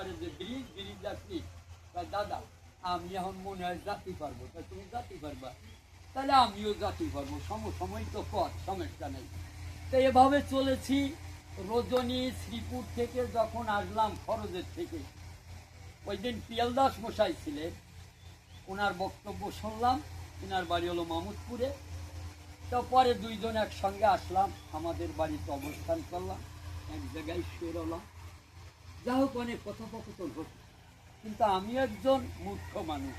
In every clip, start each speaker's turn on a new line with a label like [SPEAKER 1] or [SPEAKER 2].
[SPEAKER 1] পারে যে bridge bridge যাচ্ছি, দাদা আমি এখন মনে হয় যাতে পারবো, তা তুমি যাতে পারবা, তাহলে আমিও যাতে পারবো, সময় তো পথ, সমস্যা নেই। তো এভাবে চলেছি। রজনী শ্রীপুর থেকে যখন আসলাম খরচের থেকে, ওই দিন পিয়ালদাস মশাই ছিলেন, ওনার বক্তব্য শুনলাম। ওনার বাড়ি হলো মামুদপুরে। তো পরে দুইজন একসঙ্গে আসলাম, আমাদের বাড়িতে অবস্থান করলাম, এক জায়গায় শুয়ে রলাম। যা হোক অনেক কথোপকথন হতো, কিন্তু আমি একজন মূর্খ মানুষ,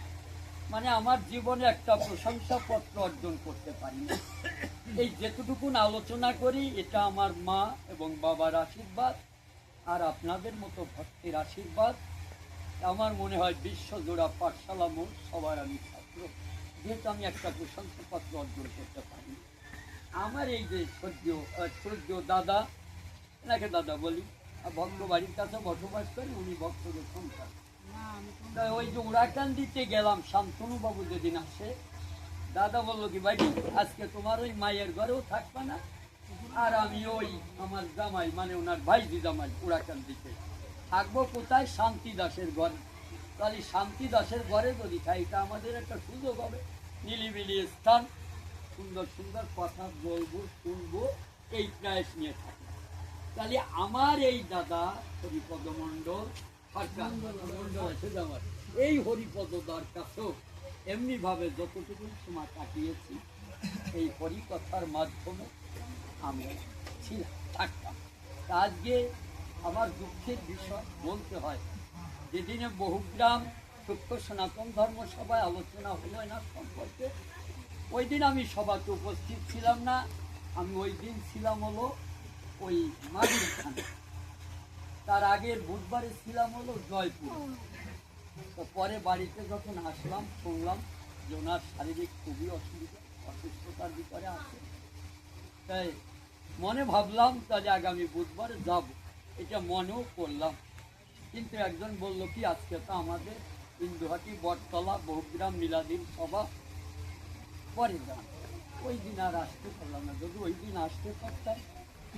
[SPEAKER 1] মানে আমার জীবনে একটা প্রশংসাপত্র অর্জন করতে পারি না। এই যেটুকুন আলোচনা করি এটা আমার মা এবং বাবার আশীর্বাদ আর আপনাদের মতো ভক্তির আশীর্বাদ। আমার মনে হয় বিশ্বজোড়া পাঠশালা মোট সবার আমি ছাত্র, যেহেতু আমি একটা প্রশংসাপত্র অর্জন করতে পারি। আমার এই যে সূর্য দাদা, এনাকে দাদা বলি, ভক্ত বাড়ির কাছে বসবাস করি, উনি ভক্তদের সন্তান। ওই যে উড়াকান্দিতে গেলাম, শান্তনু বাবু যেদিন আসে, দাদা বললো কি ভাই আজকে তোমার ওই মায়ের ঘরেও থাকবে না, আর আমি ওই আমার জামাই মানে ওনার ভাইজি জামাই উড়াকান্দিতে থাকবো কোথায়, শান্তি দাসের ঘরে। তাহলে শান্তি দাসের ঘরে যদি খাই, এটা আমাদের একটা সুযোগ হবে, নিলিবিলি স্থান, সুন্দর সুন্দর কথা বলবো, শুনবো, এই প্রয়াস নিয়ে থাকি। তাহলে আমার এই দাদা হরিপদ মণ্ডল এই হরিপদ দার কাছেও এমনি ভাবে যতটুকু সময় কাটিয়েছি, এই হরিকথার মাধ্যমে আমি ছিলাম, থাকতাম। আজকে আমার দুঃখের বিষয় বলতে হয়, যেদিনে বহুগ্রাম সূক্ষ্ম সনাতন ধর্ম সভায় আলোচনা হলো না সম্পর্কে, ওই দিন আমি সভাতে উপস্থিত ছিলাম না। আমি ওই দিন ছিলাম হলো ওই মাদিরখানে, তার আগের বুধবারে ছিলাম হলো জয়পুর। তো পরে বাড়িতে যখন আসলাম শুনলাম যে ওনার শারীরিক খুবই অসুবিধা, অসুস্থতার ভিতরে আছে। তাই মনে ভাবলাম তাহলে আগামী বুধবারে যাব, এটা মনেও করলাম। কিন্তু একজন বলল কি আজকে তো আমাদের ইন্দুহাটি বটতলা বহুগ্রাম মিলাদিন সভা, পরে যান। ওই দিন আর আসতে পারলাম না। যদি ওই দিন আসতে পারতাম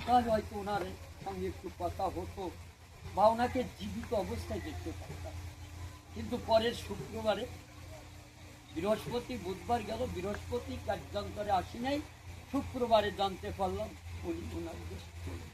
[SPEAKER 1] তাহলে হয়তো ওনার সঙ্গে একটু কথা হতো বা ওনাকে জীবিত অবস্থায় দেখতে পারতাম। কিন্তু পরের শুক্রবারে, বৃহস্পতি বুধবার গেল, বৃহস্পতি কার্যান্তরে আসি নাই, শুক্রবারে জানতে পারলাম উনি ওনার দেশে চলে